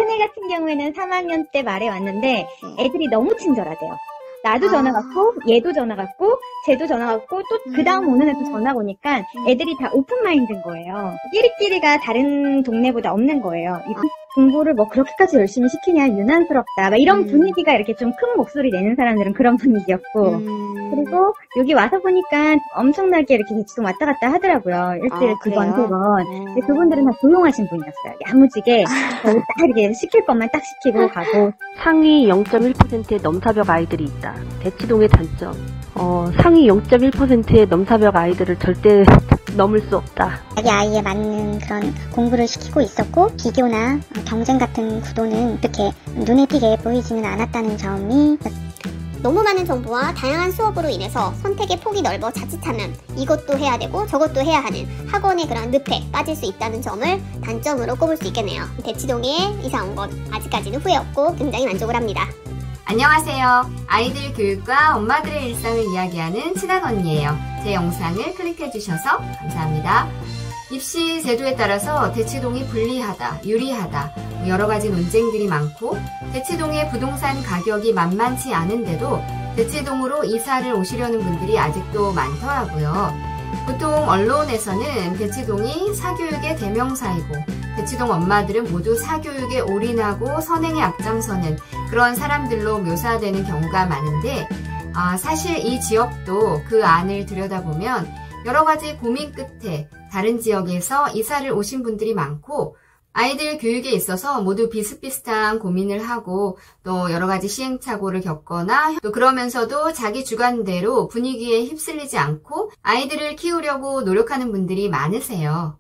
이번 애 같은 경우에는 3학년 때 말에 왔는데 애들이 너무 친절하대요. 나도 전화 갔고 얘도 전화 갔고 쟤도 전화 갔고 또 그 다음 오는 애도 전화 오니까 애들이 다 오픈마인드인 거예요. 끼리끼리가 다른 동네보다 없는 거예요. 공부를 뭐 그렇게까지 열심히 시키냐 유난스럽다 막 이런 분위기가 이렇게 좀 큰 목소리 내는 사람들은 그런 분위기였고 그리고 여기 와서 보니까 엄청나게 이렇게 대치동 왔다 갔다 하더라고요. 일주일에 두 번, 세 번. 근데 그분들은 다 조용하신 분이었어요. 야무지게 딱 이렇게 시킬 것만 딱 시키고 가고. 상위 0.1%의 넘사벽 아이들이 있다. 대치동의 단점. 상위 0.1%의 넘사벽 아이들을 절대 넘을 수 없다. 자기 아이에 맞는 그런 공부를 시키고 있었고 비교나 경쟁 같은 구도는 그렇게 눈에 띄게 보이지는 않았다는 점이 너무 많은 정보와 다양한 수업으로 인해서 선택의 폭이 넓어 자칫하면 이것도 해야 되고 저것도 해야 하는 학원의 그런 늪에 빠질 수 있다는 점을 단점으로 꼽을 수 있겠네요. 대치동에 이사 온 건 아직까지는 후회 없고 굉장히 만족을 합니다. 안녕하세요. 아이들 교육과 엄마들의 일상을 이야기하는 친한 언니예요. 제 영상을 클릭해주셔서 감사합니다. 입시 제도에 따라서 대치동이 불리하다, 유리하다, 여러가지 논쟁들이 많고 대치동의 부동산 가격이 만만치 않은데도 대치동으로 이사를 오시려는 분들이 아직도 많더라고요. 보통 언론에서는 대치동이 사교육의 대명사이고 대치동 엄마들은 모두 사교육에 올인하고 선행에 앞장서는 그런 사람들로 묘사되는 경우가 많은데 사실 이 지역도 그 안을 들여다보면 여러가지 고민 끝에 다른 지역에서 이사를 오신 분들이 많고 아이들 교육에 있어서 모두 비슷비슷한 고민을 하고 또 여러가지 시행착오를 겪거나 또 그러면서도 자기 주관대로 분위기에 휩쓸리지 않고 아이들을 키우려고 노력하는 분들이 많으세요.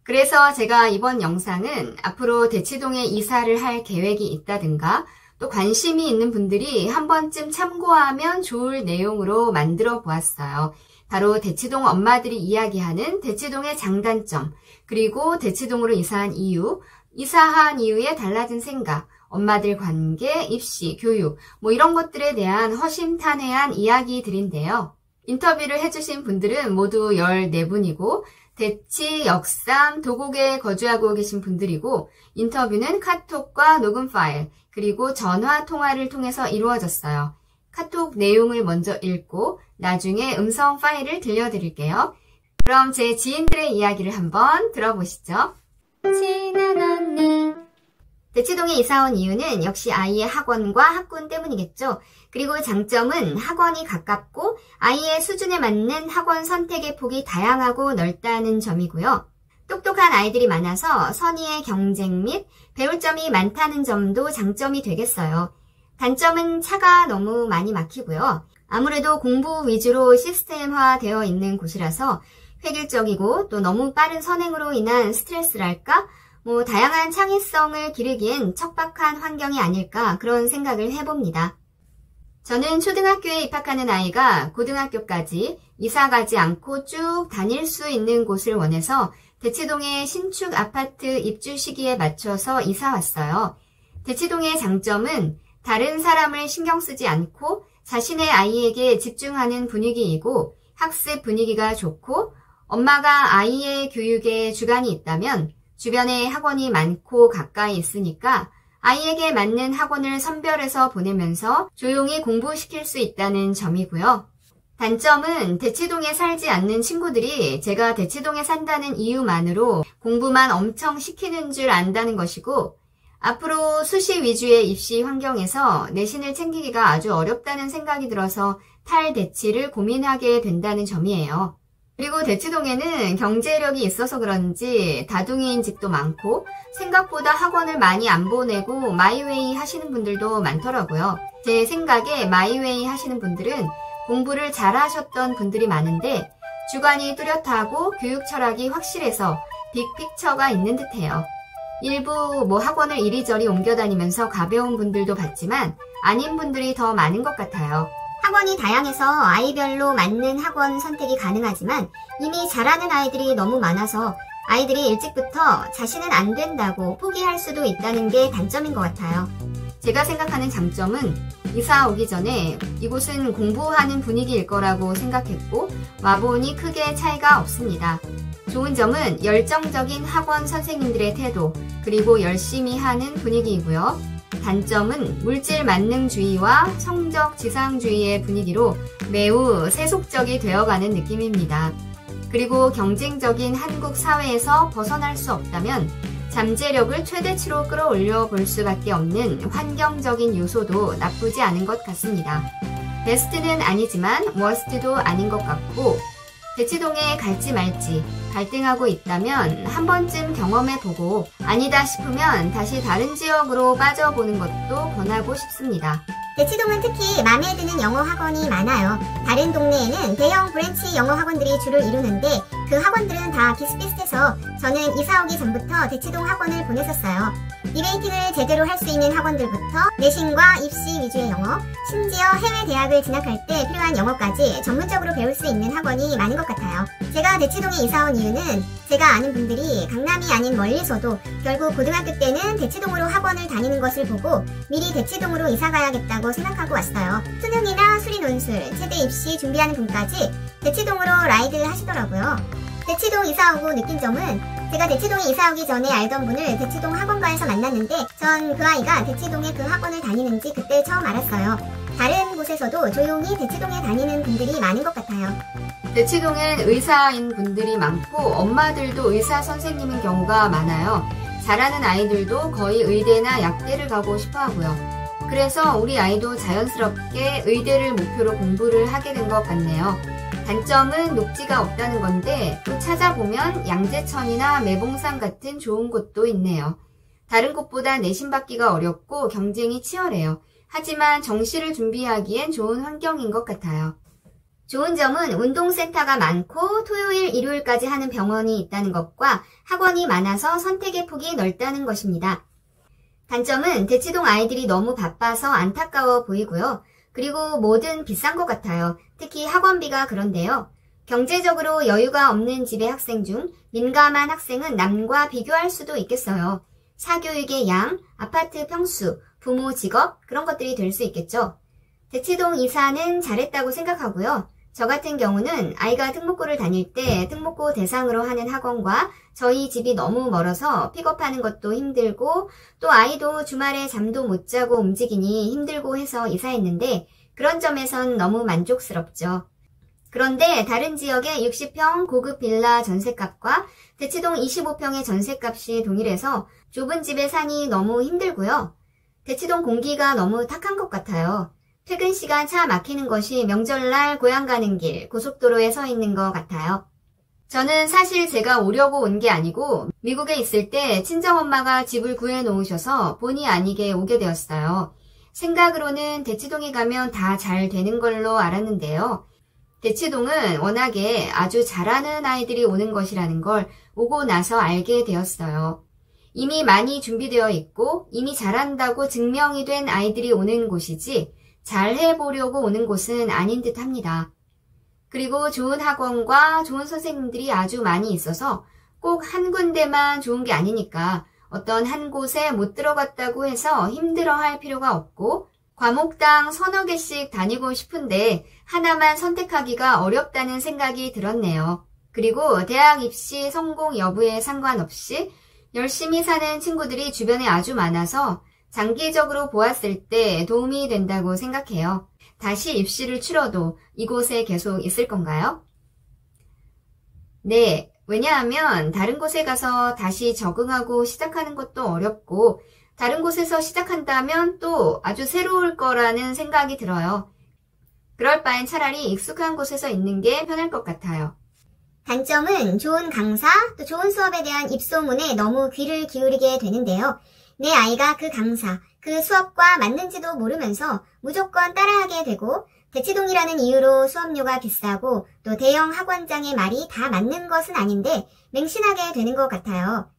그래서 제가 이번 영상은 앞으로 대치동에 이사를 할 계획이 있다든가 또 관심이 있는 분들이 한 번쯤 참고하면 좋을 내용으로 만들어 보았어요. 바로 대치동 엄마들이 이야기하는 대치동의 장단점, 그리고 대치동으로 이사한 이유, 이사한 이후에 달라진 생각, 엄마들 관계, 입시, 교육, 이런 것들에 대한 허심탄회한 이야기들인데요. 인터뷰를 해주신 분들은 모두 14분이고 대치, 역삼, 도곡에 거주하고 계신 분들이고 인터뷰는 카톡과 녹음 파일, 그리고 전화 통화를 통해서 이루어졌어요. 카톡 내용을 먼저 읽고 나중에 음성 파일을 들려드릴게요. 그럼 제 지인들의 이야기를 한번 들어보시죠. 친한 언니. 대치동에 이사 온 이유는 역시 아이의 학원과 학군 때문이겠죠. 그리고 장점은 학원이 가깝고 아이의 수준에 맞는 학원 선택의 폭이 다양하고 넓다는 점이고요. 똑똑한 아이들이 많아서 선의의 경쟁 및 배울 점이 많다는 점도 장점이 되겠어요. 단점은 차가 너무 많이 막히고요. 아무래도 공부 위주로 시스템화 되어 있는 곳이라서 획일적이고 또 너무 빠른 선행으로 인한 스트레스랄까? 다양한 창의성을 기르기엔 척박한 환경이 아닐까 그런 생각을 해봅니다. 저는 초등학교에 입학하는 아이가 고등학교까지 이사 가지 않고 쭉 다닐 수 있는 곳을 원해서 대치동의 신축 아파트 입주 시기에 맞춰서 이사 왔어요. 대치동의 장점은 다른 사람을 신경 쓰지 않고 자신의 아이에게 집중하는 분위기이고 학습 분위기가 좋고 엄마가 아이의 교육에 주관이 있다면 주변에 학원이 많고 가까이 있으니까 아이에게 맞는 학원을 선별해서 보내면서 조용히 공부시킬 수 있다는 점이고요. 단점은 대치동에 살지 않는 친구들이 제가 대치동에 산다는 이유만으로 공부만 엄청 시키는 줄 안다는 것이고 앞으로 수시 위주의 입시 환경에서 내신을 챙기기가 아주 어렵다는 생각이 들어서 탈대치를 고민하게 된다는 점이에요. 그리고 대치동에는 경제력이 있어서 그런지 다둥이인 집도 많고 생각보다 학원을 많이 안 보내고 마이웨이 하시는 분들도 많더라고요. 제 생각에 마이웨이 하시는 분들은 공부를 잘하셨던 분들이 많은데 주관이 뚜렷하고 교육 철학이 확실해서 빅픽처가 있는 듯해요. 일부 학원을 이리저리 옮겨다니면서 가벼운 분들도 봤지만 아닌 분들이 더 많은 것 같아요. 학원이 다양해서 아이별로 맞는 학원 선택이 가능하지만 이미 잘하는 아이들이 너무 많아서 아이들이 일찍부터 자신은 안 된다고 포기할 수도 있다는 게 단점인 것 같아요. 제가 생각하는 장점은 이사 오기 전에 이곳은 공부하는 분위기일 거라고 생각했고 와보니 크게 차이가 없습니다. 좋은 점은 열정적인 학원 선생님들의 태도, 그리고 열심히 하는 분위기이고요. 단점은 물질 만능주의와 성적 지상주의의 분위기로 매우 세속적이 되어가는 느낌입니다. 그리고 경쟁적인 한국 사회에서 벗어날 수 없다면 잠재력을 최대치로 끌어올려 볼 수밖에 없는 환경적인 요소도 나쁘지 않은 것 같습니다. 베스트는 아니지만 워스트도 아닌 것 같고, 대치동에 갈지 말지 갈등하고 있다면 한 번쯤 경험해보고 아니다 싶으면 다시 다른 지역으로 빠져보는 것도 권하고 싶습니다. 대치동은 특히 마음에 드는 영어 학원이 많아요. 다른 동네에는 대형 브랜치 영어 학원들이 주를 이루는데 그 학원들은 다 비슷비슷해서 저는 이사 오기 전부터 대치동 학원을 보냈었어요. 리베이팅을 제대로 할 수 있는 학원들부터 내신과 입시 위주의 영어, 심지어 해외 대학을 진학할 때 필요한 영어까지 전문적으로 배울 수 있는 학원이 많은 것 같아요. 제가 대치동에 이사 온 이유는 제가 아는 분들이 강남이 아닌 멀리서도 결국 고등학교 때는 대치동으로 학원을 다니는 것을 보고 미리 대치동으로 이사 가야겠다고 생각하고 왔어요. 수능이나 수리 논술, 체대 입시 준비하는 분까지 대치동으로 라이드 하시더라고요. 대치동 이사 오고 느낀 점은 제가 대치동에 이사 오기 전에 알던 분을 대치동 학원가에서 만났는데 전 그 아이가 대치동에 그 학원을 다니는지 그때 처음 알았어요. 다른 곳에서도 조용히 대치동에 다니는 분들이 많은 것 같아요. 대치동엔 의사인 분들이 많고 엄마들도 의사 선생님인 경우가 많아요. 잘하는 아이들도 거의 의대나 약대를 가고 싶어 하고요. 그래서 우리 아이도 자연스럽게 의대를 목표로 공부를 하게 된 것 같네요. 단점은 녹지가 없다는 건데 또 찾아보면 양재천이나 매봉산 같은 좋은 곳도 있네요. 다른 곳보다 내신 받기가 어렵고 경쟁이 치열해요. 하지만 정시를 준비하기엔 좋은 환경인 것 같아요. 좋은 점은 운동센터가 많고 토요일, 일요일까지 하는 병원이 있다는 것과 학원이 많아서 선택의 폭이 넓다는 것입니다. 단점은 대치동 아이들이 너무 바빠서 안타까워 보이고요. 그리고 뭐든 비싼 것 같아요. 특히 학원비가 그런데요. 경제적으로 여유가 없는 집의 학생 중 민감한 학생은 남과 비교할 수도 있겠어요. 사교육의 양, 아파트 평수, 부모 직업 그런 것들이 될 수 있겠죠. 대치동 이사는 잘했다고 생각하고요. 저 같은 경우는 아이가 특목고를 다닐 때 특목고 대상으로 하는 학원과 저희 집이 너무 멀어서 픽업하는 것도 힘들고 또 아이도 주말에 잠도 못 자고 움직이니 힘들고 해서 이사했는데 그런 점에선 너무 만족스럽죠. 그런데 다른 지역의 60평 고급 빌라 전셋값과 대치동 25평의 전셋값이 동일해서 좁은 집에 사니 너무 힘들고요. 대치동 공기가 너무 탁한 것 같아요. 퇴근 시간 차 막히는 것이 명절날 고향 가는 길, 고속도로에 서 있는 것 같아요. 저는 사실 제가 오려고 온 게 아니고 미국에 있을 때 친정엄마가 집을 구해 놓으셔서 본의 아니게 오게 되었어요. 생각으로는 대치동에 가면 다 잘 되는 걸로 알았는데요. 대치동은 워낙에 아주 잘하는 아이들이 오는 것이라는 걸 오고 나서 알게 되었어요. 이미 많이 준비되어 있고 이미 잘한다고 증명이 된 아이들이 오는 곳이지 잘 해보려고 오는 곳은 아닌 듯 합니다. 그리고 좋은 학원과 좋은 선생님들이 아주 많이 있어서 꼭 한 군데만 좋은 게 아니니까 어떤 한 곳에 못 들어갔다고 해서 힘들어할 필요가 없고 과목당 서너 개씩 다니고 싶은데 하나만 선택하기가 어렵다는 생각이 들었네요. 그리고 대학 입시 성공 여부에 상관없이 열심히 사는 친구들이 주변에 아주 많아서 장기적으로 보았을 때 도움이 된다고 생각해요. 다시 입시를 치러도 이곳에 계속 있을 건가요? 네, 왜냐하면 다른 곳에 가서 다시 적응하고 시작하는 것도 어렵고 다른 곳에서 시작한다면 또 아주 새로울 거라는 생각이 들어요. 그럴 바엔 차라리 익숙한 곳에서 있는 게 편할 것 같아요. 단점은 좋은 강사, 또 좋은 수업에 대한 입소문에 너무 귀를 기울이게 되는데요. 내 아이가 그 강사, 그 수업과 맞는지도 모르면서 무조건 따라하게 되고 대치동이라는 이유로 수업료가 비싸고 또 대형 학원장의 말이 다 맞는 것은 아닌데 맹신하게 되는 것 같아요.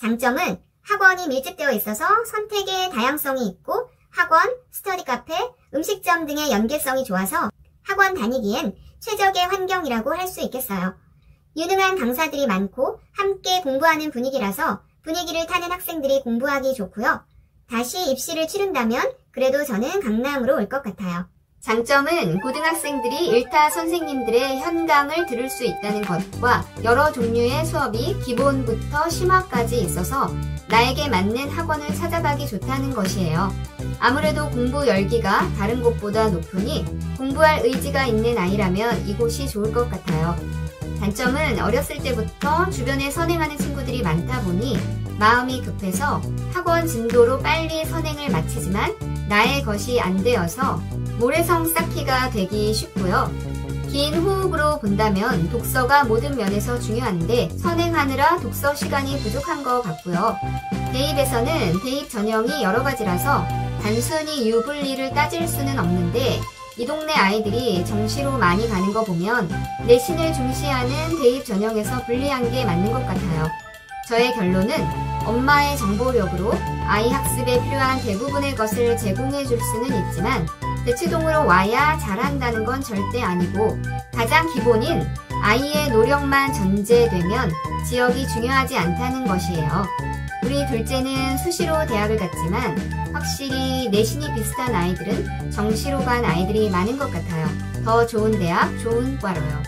장점은 학원이 밀집되어 있어서 선택의 다양성이 있고 학원, 스터디 카페, 음식점 등의 연계성이 좋아서 학원 다니기엔 최적의 환경이라고 할 수 있겠어요. 유능한 강사들이 많고 함께 공부하는 분위기라서 분위기를 타는 학생들이 공부하기 좋고요. 다시 입시를 치른다면 그래도 저는 강남으로 올 것 같아요. 장점은 고등학생들이 일타 선생님들의 현강을 들을 수 있다는 것과 여러 종류의 수업이 기본부터 심화까지 있어서 나에게 맞는 학원을 찾아가기 좋다는 것이에요. 아무래도 공부 열기가 다른 곳보다 높으니 공부할 의지가 있는 아이라면 이곳이 좋을 것 같아요. 단점은 어렸을 때부터 주변에 선행하는 친구들이 많다 보니 마음이 급해서 학원 진도로 빨리 선행을 마치지만 나의 것이 안 되어서 모래성 쌓기가 되기 쉽고요. 긴 호흡으로 본다면 독서가 모든 면에서 중요한데 선행하느라 독서 시간이 부족한 것 같고요. 대입에서는 대입 전형이 여러 가지라서 단순히 유불리를 따질 수는 없는데 이 동네 아이들이 정시로 많이 가는 거 보면 내신을 중시하는 대입 전형에서 불리한 게 맞는 것 같아요. 저의 결론은 엄마의 정보력으로 아이 학습에 필요한 대부분의 것을 제공해 줄 수는 있지만 대치동으로 와야 잘한다는 건 절대 아니고 가장 기본인 아이의 노력만 전제되면 지역이 중요하지 않다는 것이에요. 우리 둘째는 수시로 대학을 갔지만 확실히 내신이 비슷한 아이들은 정시로 간 아이들이 많은 것 같아요. 더 좋은 대학, 좋은 과로요.